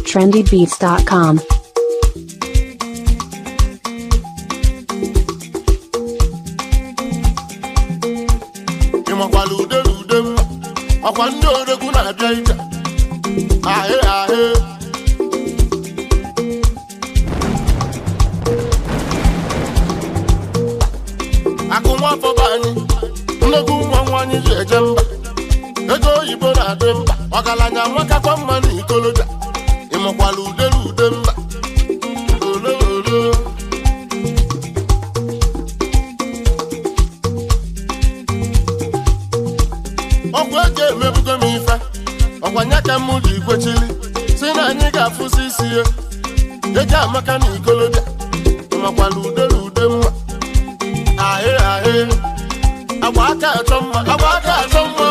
trendybeats.com. Akumwa for bani, ndogu mwanyi jejemba. Ego ibo na demba, wakalanya mwaka kwa mani koloja. Imokwalu delu demba. Olo olo. Okweke mebugo mifa, okwanyaka mudi kwechili. Sina nyiga fusisiye, yeja maka ni koloja. Imokwalu delu demba. Ahe ahe, agwaka achọmma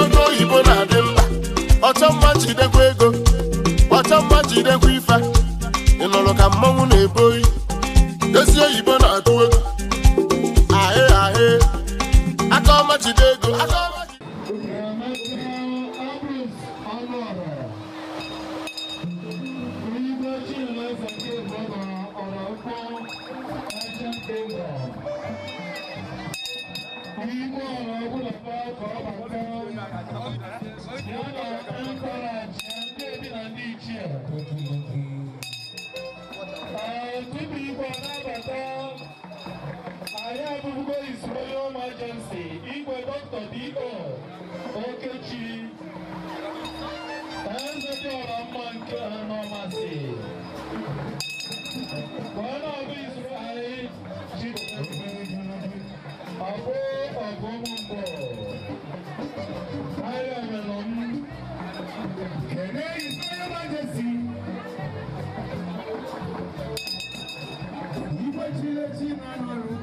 ego Igbo na-adị mkpa. Ọchọmma jidekwa ego, ọchọmma jidekwa ife. Ị nụrụ ka mmọnwụ na-eboyi, ezi oyibo na-atụ ego. Ahe ahe, aka ọma jide ego, aka ọma jide. His Royal Majesty, Igwe Dr. Dike Okechi, Eze Oraukwu Nomasi. One of his right, Abu Agumbo. I am alone. Today is Royal Majesty. Igwe Chilechi Nanaru.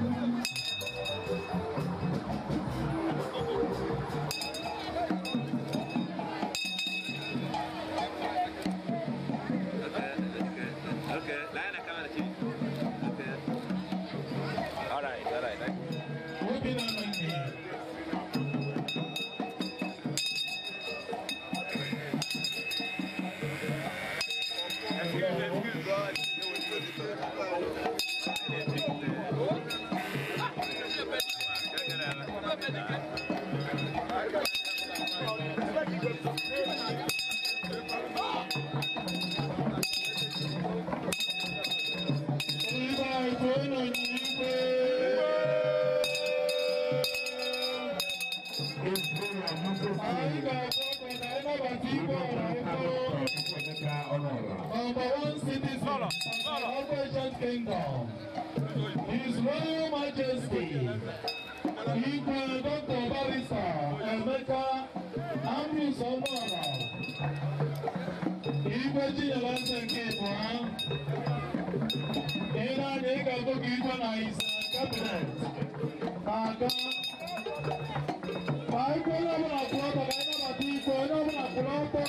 Kingdom. His Royal Majesty, Igwe Dr. Barisa Emeka Ambrose Omara, Igwe Chinyelase Nkebua, Ina Nega Bogi Igwe na his cabinet, Aga, Igwe Nabana Kulapa, Igwe Nabana Kulapa,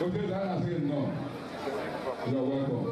Okay, that I said no. You're welcome.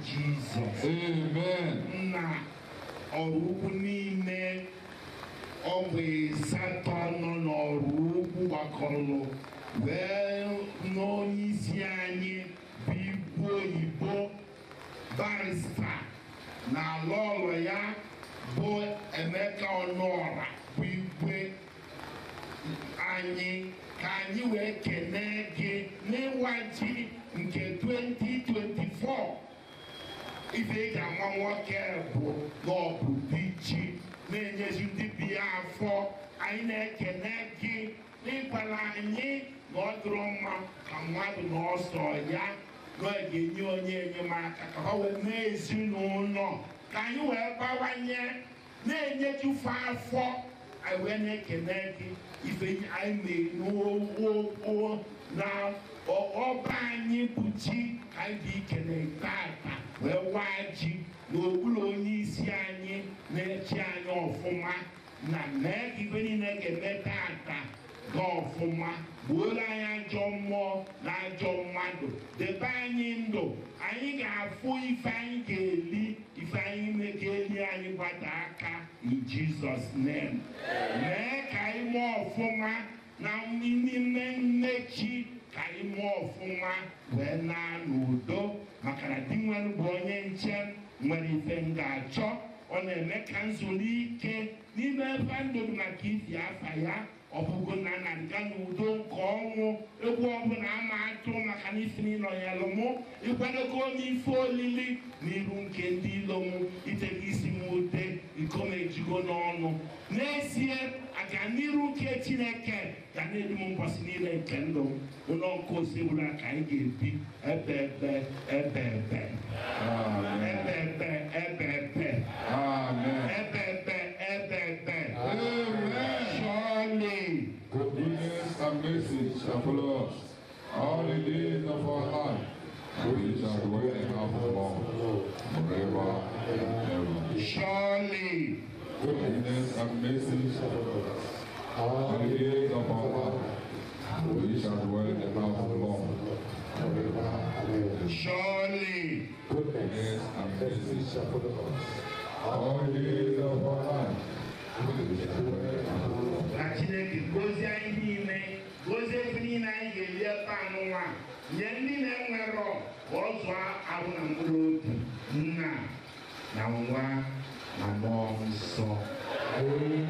Jesus. Amen. Oraukwu niile ọ bụ ịsatọ nọ n'Oraukwu gbakọrọ wee n'onye isi anyị bụ Igbo oyibo barista na ala ọrụ ya bụ Emeka Ọnụọra bụ igwe anyị ka anyị wee kene gị n'ịwa ji nke 2024. Ife eji ama nwoke bụ n'ọbụ dị ji na-enyezi ndị bi ya afọ. Anyị na-ekene gị n'ịgwara anyị na ọ dịrị mma ka mmadụ na ọsọ ya na ga-enye onye enyemaka ka ha wee n'ezinụlọ ka anyị wee bawanye na-enyejufe afọ. Anyị wee na-ekene gị ife anyị na-enye na ọba anyị bụ chi anyị dị ikele tata wee waa ji n'okpuru onye isi anyị na-echi anyị ọfụma na mee ibe niile ga-eme tata ga ọfụma gbuola anyị ajọ mmụọ na ajọ mmadụ debe anyị ndụ anyị ga-afụ ife anyị ga-eli ife anyị ga-eli anyị gbada aka in Jesus name mee ka anyị mụọ ọfụma na n'ime mmechi ka anyị mụọ ọfụma wee naa n'udo maka na di nwere bụ onye nche nwere ife m ga-achọ ọ na-eme ka nzuru ike n'ime ebe ndụ maka ifi afa ya ọbụgo na na-aga n'udo nke ọnwụ egwu ọbụla ama atụ maka na isi n'ịnọ ya lụmụ ịkwadogo onye ife olili n'iru nke ndị ilo m itega isi m ute iko m ejigo n'ọnụ n'ezie aga n'iru nke Chineke ga na-edu m mbọsị niile nke ndụ ụlọ nke osebụla ka anyị ga-ebi ebe Goodness and mercy shall follow us all the days of our life. We shall dwell in the house of the Lord forever and ever. Surely, goodness and mercy shall follow us all the days of our life. We shall dwell in the house of the Lord forever and ever. Surely, goodness and mercy shall follow us all the days of our life. Chineke gozie anyị niile gozie ebe niile anyị ga-eli ebe anụnwa nye ndị na-enwero ọzọ ahụ na mkpụrụ obi nna na nwa na mmụọ nsọ Amen.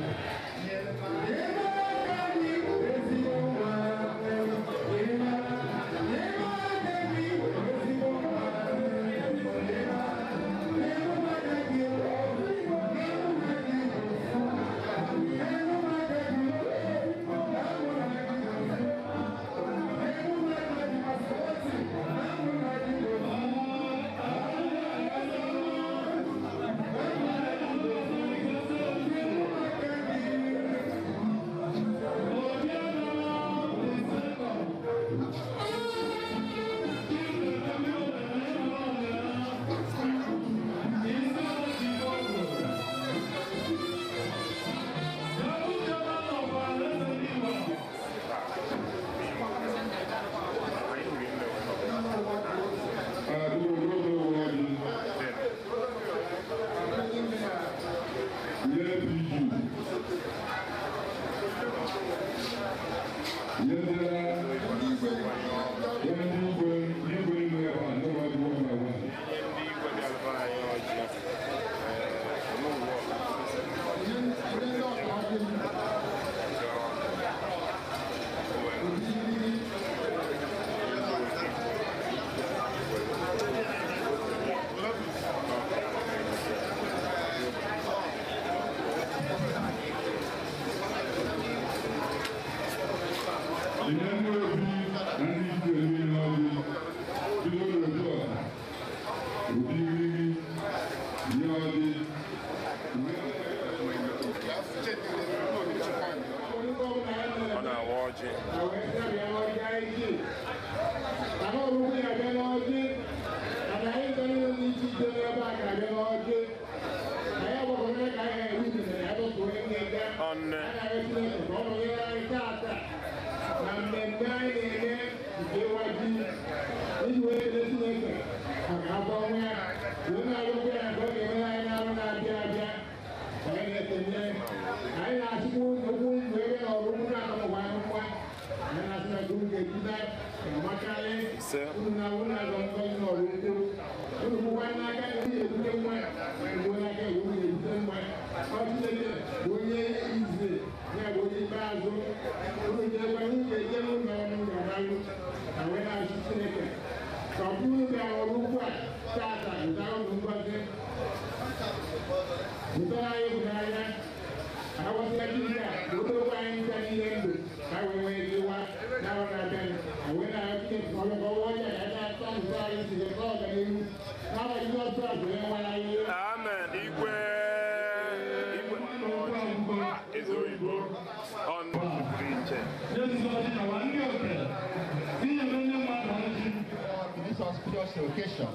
such occasion.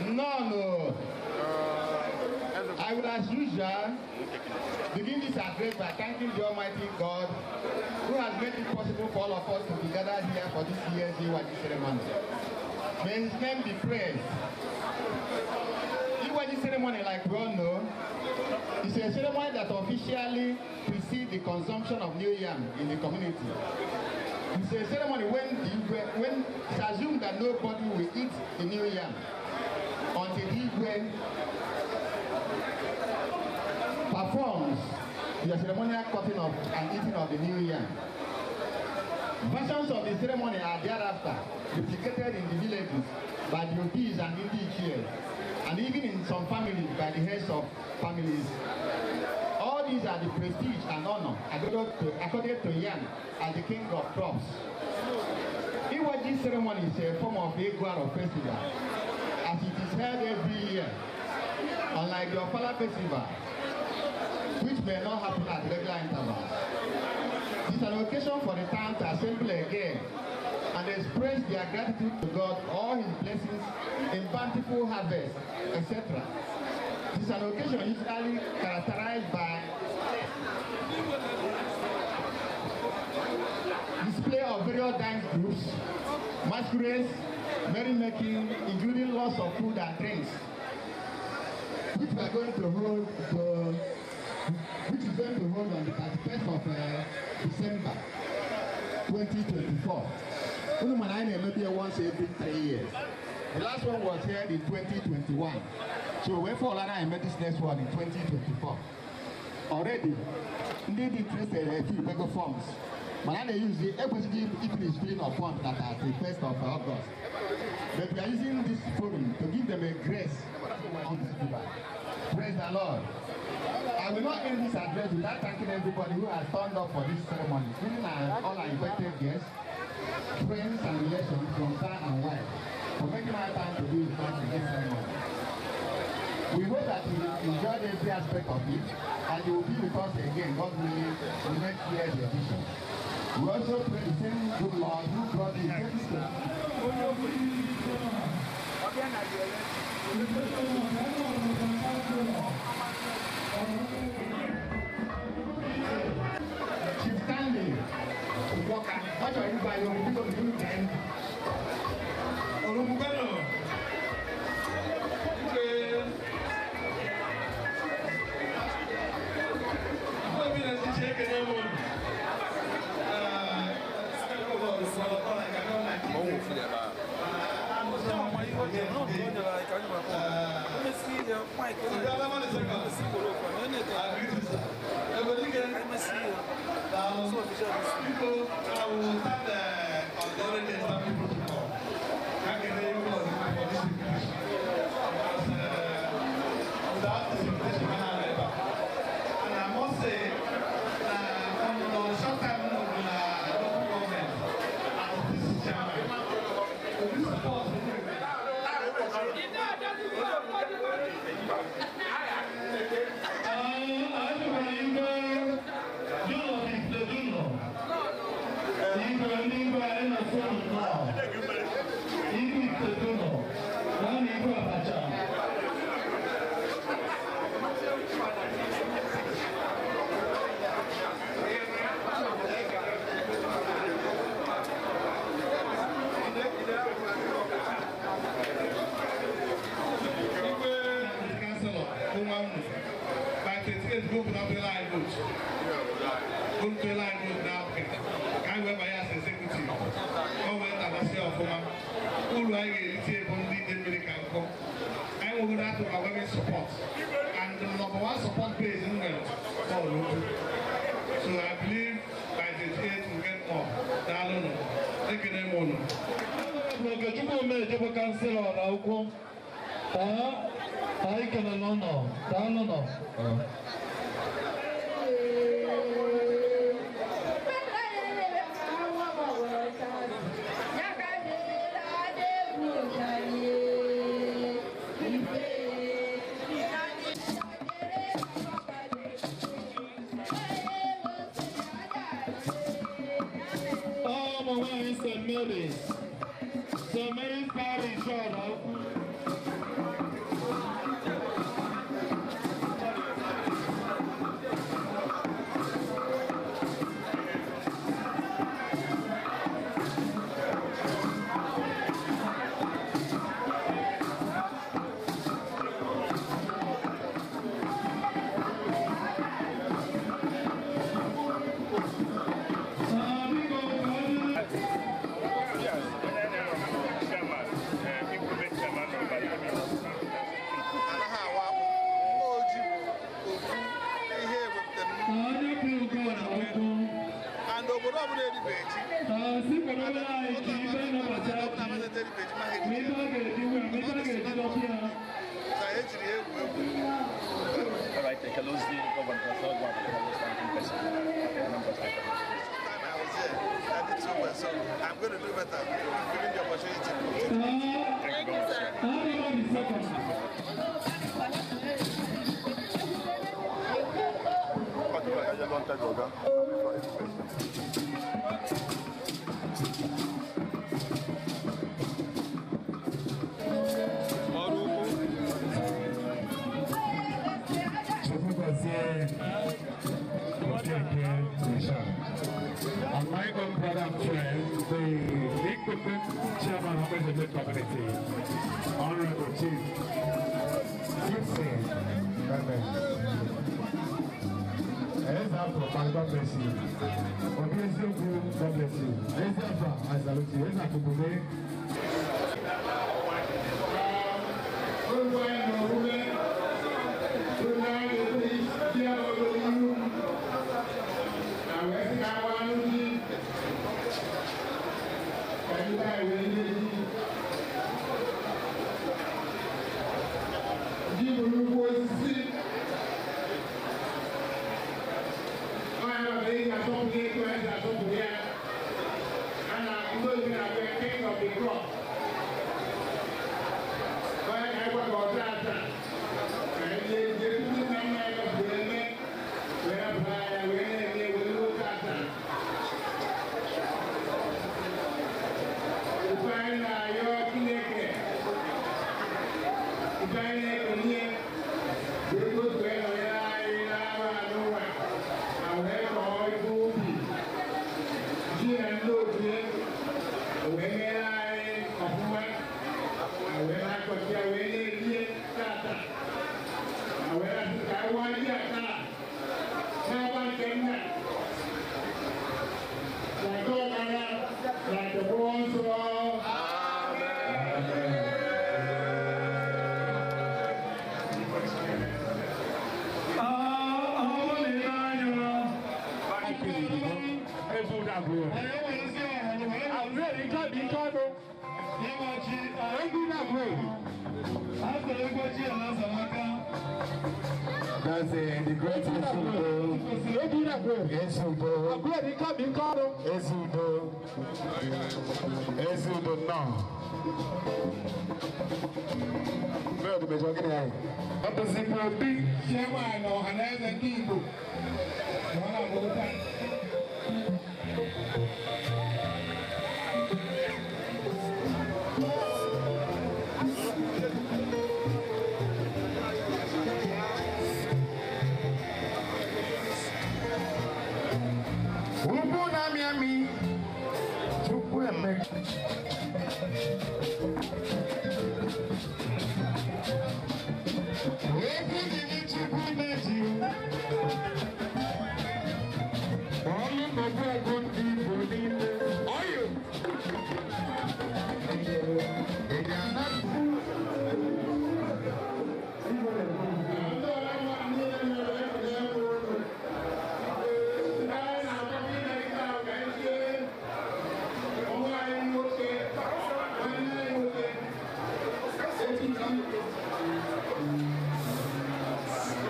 No. I will, as usual, begin this address by thanking the Almighty God who has made it possible for all of us to be gathered here for this year's Iwaji ceremony. May His name be praised. Iwaji ceremony, like we all know, is a ceremony that officially precedes the consumption of new yam in the community. It's a ceremony when it's assumed that nobody will eat the new yam until the Igwe performs the ceremonial cutting of and eating of the new yam. Versions of the ceremony are thereafter replicated in the villages by the OPs and Indians, and even in some families by the heads of families. All these are the prestige and honor accorded to yam as the king of crops. Iwaji ceremony is a form of Eguaro festival, as it is held every year, unlike the Ofala festival, which may not happen at regular intervals. It is an occasion for the town to assemble again and express their gratitude to God for all His blessings in bountiful harvest, etc. It is an occasion usually characterized by display of various dance groups, masquerades, merrymaking, including lots of food and drinks, which we are going to hold on the 31st of December 2024. Maybe once every 3 years. The last one was held in 2021. So we're for I met this next one in 2024. Already, indeed interested a few bigger forms. But I use the equity if it is filling of forms that are the 1st of August. But we are using this forum to give them a grace on this river. Praise the Lord. I will not end this address without thanking everybody who has turned up for this ceremony, including all our invited guests, friends and relations from far and wide, for making our time to do this ceremony. We hope that you enjoyed every aspect of it, and you will be with us again, God willing, the next year's edition. We also pray the same good Lord who brought the Chieftaincy Conferment. What are you by your people doing then? Oraukwu. Support. And the number one support base in Oraukwu. So I believe by the 8th we'll get more. Thank you very much. Chukwuneta Council Oraukwu. I can no. St. Mary's Parish Oraukwu. I'm going to do better. Giving the opportunity. Thank you, sir. And my own brother and friend, the equipment chairman of the community, Honorable Chief Chieftaincy Conferment. God bless you. God bless you. I salute you. That's the great Esudo now. Where the major What does it mean? Big chairman or another people.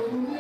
Oraukwu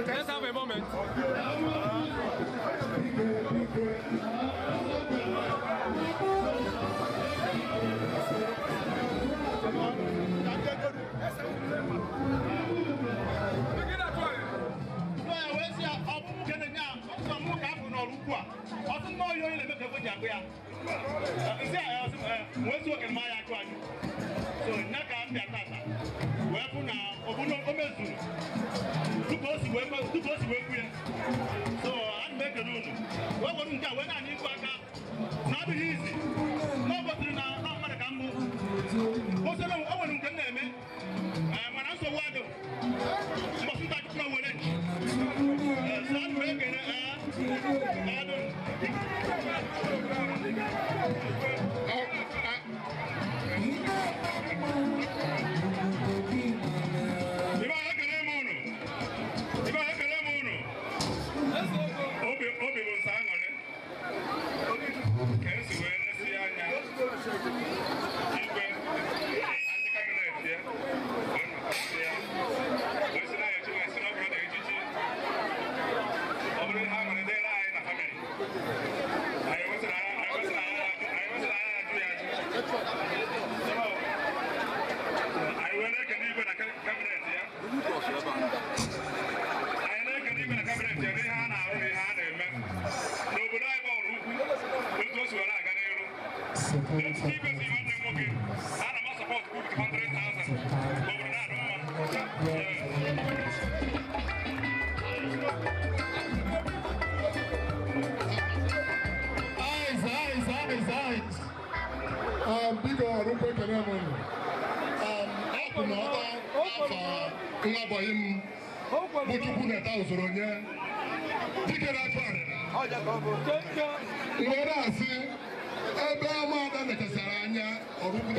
Let's have a moment. So I'm making a rule. What was when I need to not easy. Nobody now, not my camel. What's the one who can name it? When I'm so wide, must not know what it is. So I'm making Chukwuneta Ozuluonye, Dike Nachu Alili. Nwere asị ebe amada nekesara anya Oraukwu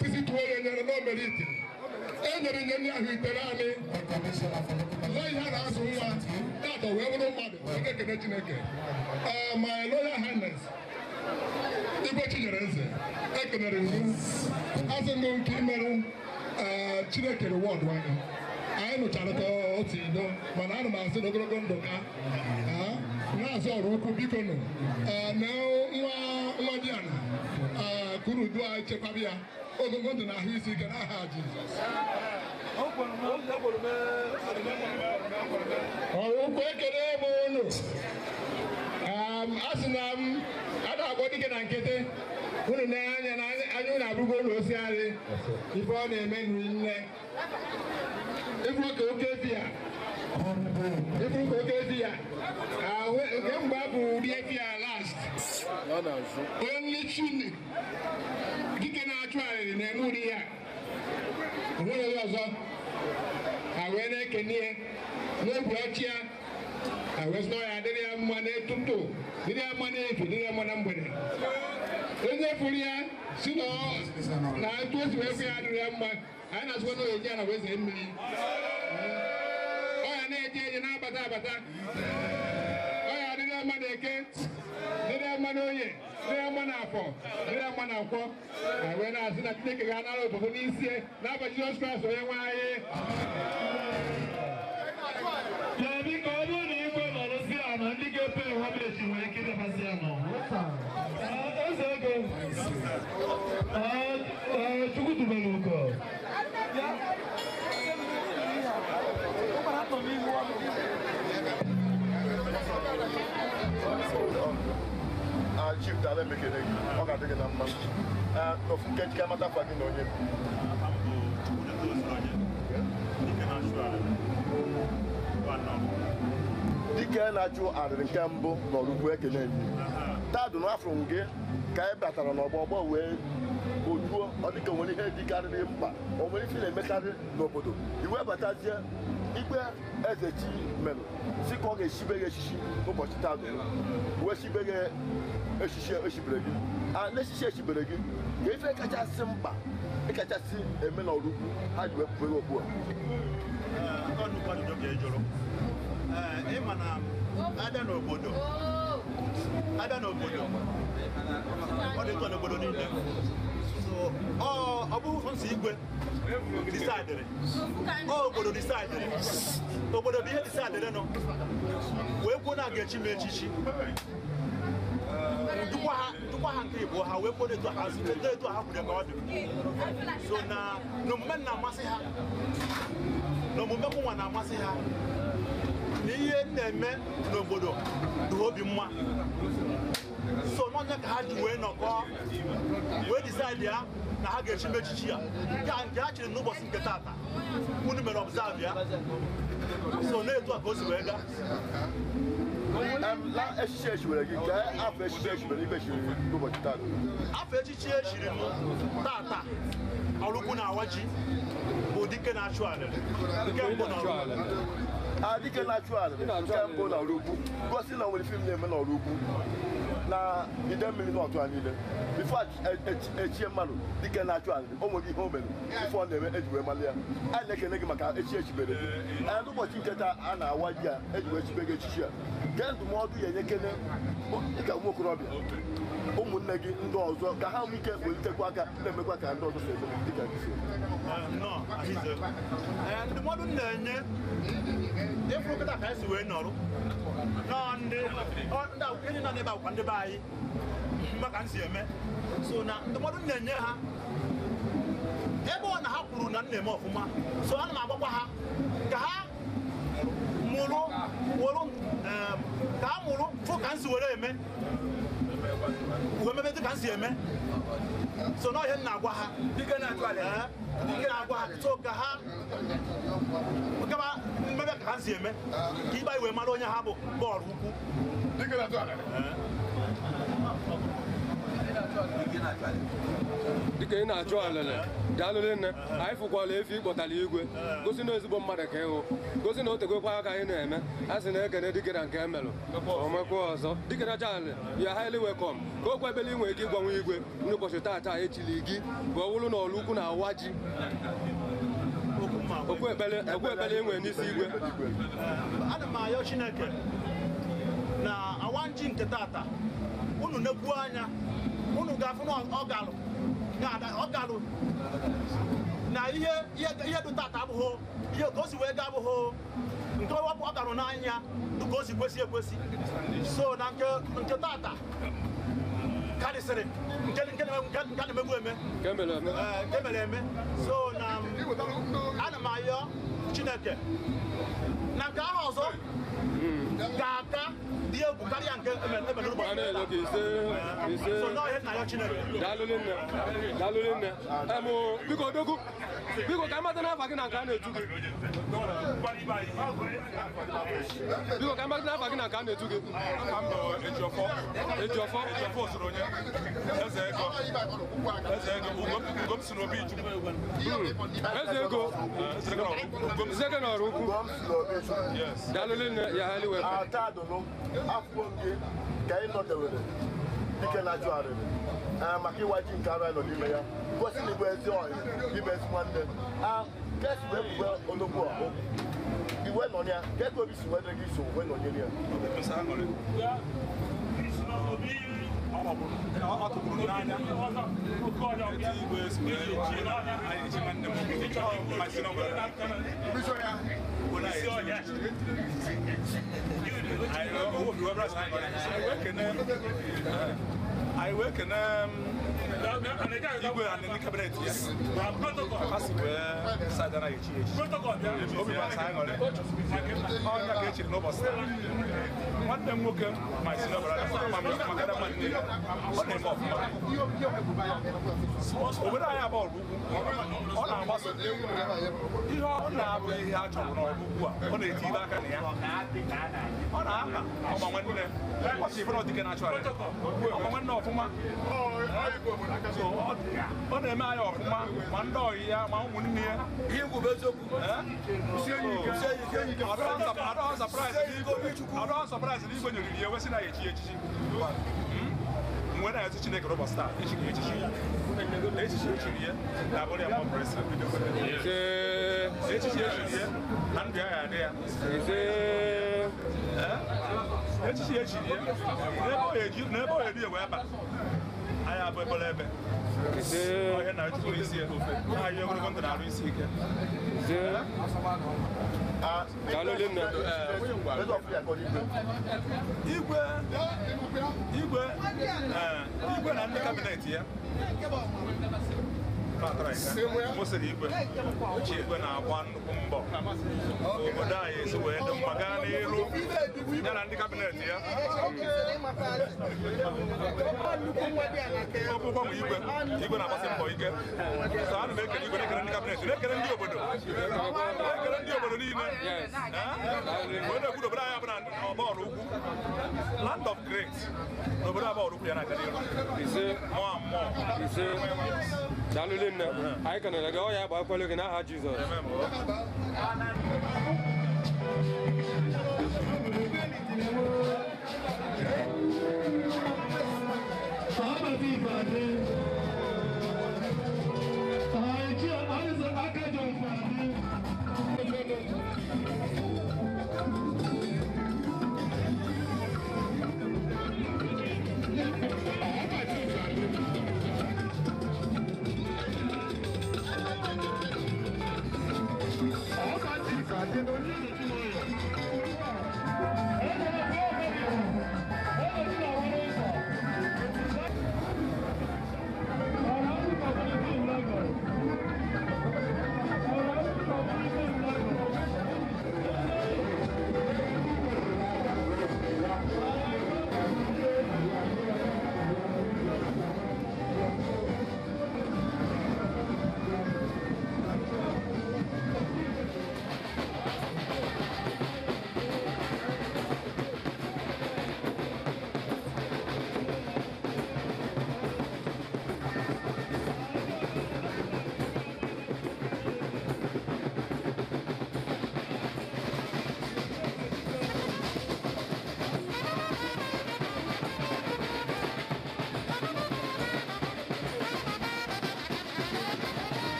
sisi tuwo ya nyere n'omeriti enyere nye ndị ahụ itere anyị lọ ihe a na-azụ nwa datọ wee bụrụ mmadụ ekekene Chineke. My Royal Highness Igwe Chinyere Eze ekenere iwu azụ ndụ nke imerụ Chineke reward anyị. Anyị nụchara ka otu ido mana ana m asị n'ogologo ndụ ka na-azụ Oraukwu biko nụ na nwa dị ana kuru udu anyị chekwaba ya ogologo ndụ na ahụ isi ike n'aha Jizọs. Oraukwu ekele m unu. Asị na m ada agwọ dike na nkịtị unu na-anya na anya unu abụgo unu osi anyị ife ọ na-eme nri nne ịbụ ka oke efi ya nke mgbe a bụ ụdị efi ya last onye Chini Dike Nachu Alili na-eme ụdị ya onwere ọzọ ha wee na-ekene ya n'egwu ọchị ya wesịna ya adịrị ya mma n'ụtụtụ dịrị ya mma n'efu dịrị ya mma na mgbede onye furu ya si na etu o si wee fụ ya adịrị ya mma anyị na-asụkwa na oyeji ya na weze mmiri ọ ya na-eje eje na-abata abata ọ ya adịrị ya mma n'eke dịrị ya mma n'onye dịrị ya mma n'afọ dịrị ya mma na nkwọ wee na-asị na Chineke ga-anara obodo n'isi n'afa Jizọs Kraịst onye nwe anyị. Biko ọ bụrụ na igwe nọrọsi ana ndị ga-epe ha mechi nwere ike ịdebasị ya nọ eze ego Chukwu dubere ugo Chief Dale mekene gị ọ ga-adị gị na mma n'ofu nkeji ka amata kwa gị na onye Dike na-achụ arịrị nke mbụ n'Ọraukwu ekene gị tadụ n'afọ gị ka ị batara n'ọgbọ wee ojuo ọ dịka nwere ihe dịkarịrị mkpa o nwere ife na-emekarị n'obodo iwe batazie ikpe eze chi merụ si ka ọ ga-esibe gị echichi n'ụbọchị tadụ wee sibe gị echichi echibere gị n'echichi echibere gị ka ife kachasị mkpa ịkachasị eme n'Ọraukwu ha ji wee pụrụ okpu ịma na abịa n'obodo ọ dị ụtọ n'obodo niile ọ bụghị sọnsọ igwe disaidịrị obodo disaidịrị obodo bụ ihe disaidịrị nọ wee kwuo na a ga-echi m echichi dụkwa ha nke Igbo ha wee kwuo etu ha kwuru ka ọ dị so na omume na-amasị ha na omume nwa na-amasị ha na ihe na-eme n'obodo dị obi mma so n'ọnya ka ha ji wee nọkọọ wee disaidi ya na ha ga-echi mechichi ya nke ha chịrị n'ụbọchị nke tata unu mere ọbzavụ ya so na-etu a ka o si wee gaa echichi echibere gị ka afọ echichi echibere ibe chiri n'ụbọchị tata afọ echichi echiri m tata Ọraukwu na-awa ji bụ Dike Nachu Alili nke mbụ Dike Nachu Alili nke mbụ n'Ọraukwu gosi na nwere fim na-eme n'Ọraukwu na ide mmiri n'ọtụ anyị niile bifo echie mmadụ Dike Nachu Alili o nwere ihe o mere ife ọ na-eme eji wee mali ya anyị na-ekene gị maka echi echibere gị n'ụbọchị nketa a na-awa ji a eji wee chibe gị echichi a gee ndụmọdụ ya enyekene dịka ụmụ okorobịa ụmụnne gị ndị ọzọ ka ha nwee ike welitekwa aka na-emekwa ka ndị ọzọ si eme dịka gị si ndụmọdụ na-enye ịfụrụ kịta ka anyị si wee nọrụ ndị na ebe akwụkwọ ndị be anyị maka m si eme so na ndụmọdụ na-enye ha ebe ọ na ha kwuru na m na-eme ọfụma so ana m agbakwa ha ka ha mụrụ fụ ka m si were eme uwe mebe dị ka m si eme so na ihe m na-agwa ha Dike na-agwa ha so ka ha mmebe ka ha si eme ka ịba iwe mara onye ha bụ Ọraukwu Dike Nachu Alili daalụrị nne anyị fụkwala efi ịkpọtara igwe gosi na ezigbo mmadụ ka ịhụ gosi na o tegokwa aka anyị na-eme a sị na-ekene Dike na nke emelụ omekwa ọzọ Dike Nachu Alili ya highly welcome ka okwu ebele inwe ike ịgbanwe igwe n'ụbọchị tata echili gị bụ ọwụlụ na Ọraukwu na-awa ji okwu ekpele enwe n'isi igwe ana m ayọ Chineke na awa nji nke tata unu na-ekwu anya unu ga-afụ na ọ galụ na ihe dị tata abụghị ihe ka o si wee ga abụghị nke wepụ ọ galụ n'anya ka o si kwesị ekwesị so na nke tata karịsịrị nke na-emegbu eme nke mere eme so na ana m ayọ Chineke na nke ahụ ọzọ ga-aka dị egwu karịa nke emere ụbọchị so na ọhịa nna ya Chineke daalụ nne biko odogwu biko ka amata n'afa gị na nke a na-etu gị biko ka amata n'afa gị na nke a na-etu gị Ejiọfọ Ozuluonye eze ego ugom si n'obi Chukwu eze ego eze na Oraukwu daalụ nne ya ha liwe Dike Nachu Alili maka ịwaji nke ara nọ n'ime ya gosi na igbe ezi ọhịa ibe ezi nwanne kesi wee bube ologbo iwe nọ ya ka obi si nwere gị iso wee nọnyere ya ọ tụgburu n'anya eti igwe esi wee anyị eji nwanne m masị na I work in igwe and the cabinet ya asị wee sadara echi obi ma sa aṅụrị ọ ga-echiri n'ụbọchị nwanne m nwoke ma si n'ọbara magara nwanne ya ọ na-eme ọfụma obodo anyị abụọ Oraukwu ọ na-agbasa ihe ọ na-abụ ihe a chọrọ n'ọgwụgwụ a ọ na-eti ibe aka na ya ọ na-aha ọma nwanne ọ si ife na Dike Nachu Alili ọma nwanne ọfụma ọ na-eme anyị ọfụma ma ndị ọyị ya ma ụmụnne ya adọ sọpraịz na igwe nyeriri ya wesị na ya echichi mgbe na-ezu Chineke ụbọchị taa echichi echiri ya na abụrụ ya ma echichi echiri ya na ndụ ya ya adị ya echichi echiri ya n'ebe ọ eri ewe eba anyị abụ ebola ebe ọhịa na echukwu isi ya anyị ogologo ndụ na-arụ isi ike igwe na ndị kabinet ya mụsịrị igwe ochie igwe na-agba nnukwu mbọ obodo anyị esi wee dị mma gaa n'iru ya na ndị kabinet ya ọbụkwa m igwe na-agbasi mbọ ike so ana m ekele igwe na-ekele ndị kabinet na-ekele ndị obodo niile wee na-ekwu obodo anyị abụ na ọba Oraukwu land of great n'obodo abụọ Oraukwu ya na-aga n'iru nwa mmụọ daalụ nne anyị ka nọrọ gị ọ ya agba akwụkwọ gị n'aha Jizọs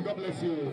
God bless you.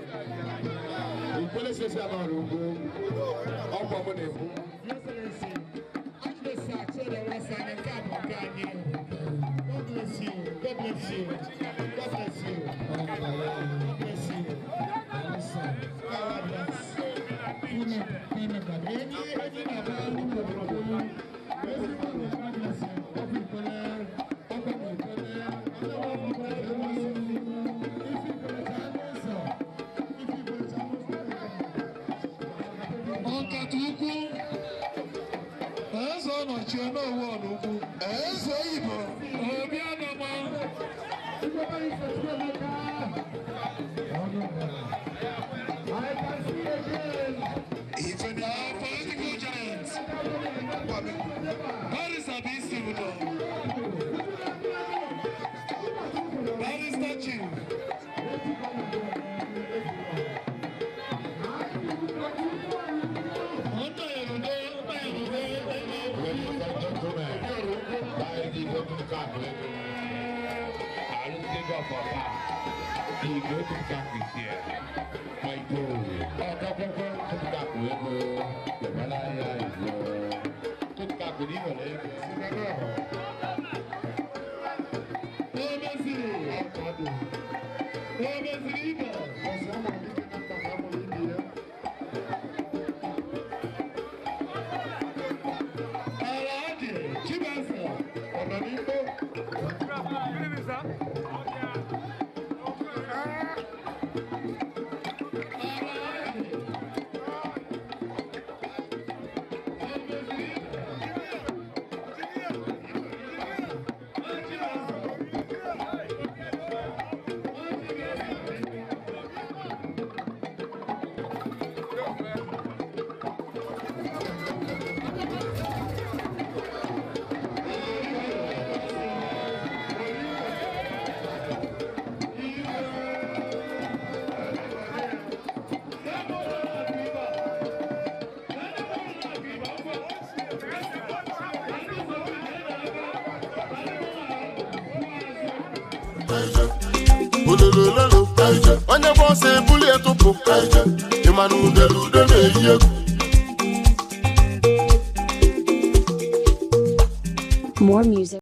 olololo onye bụ ọsọ ebuli etụpụ ịmana udelude na-eyi egwu. More music.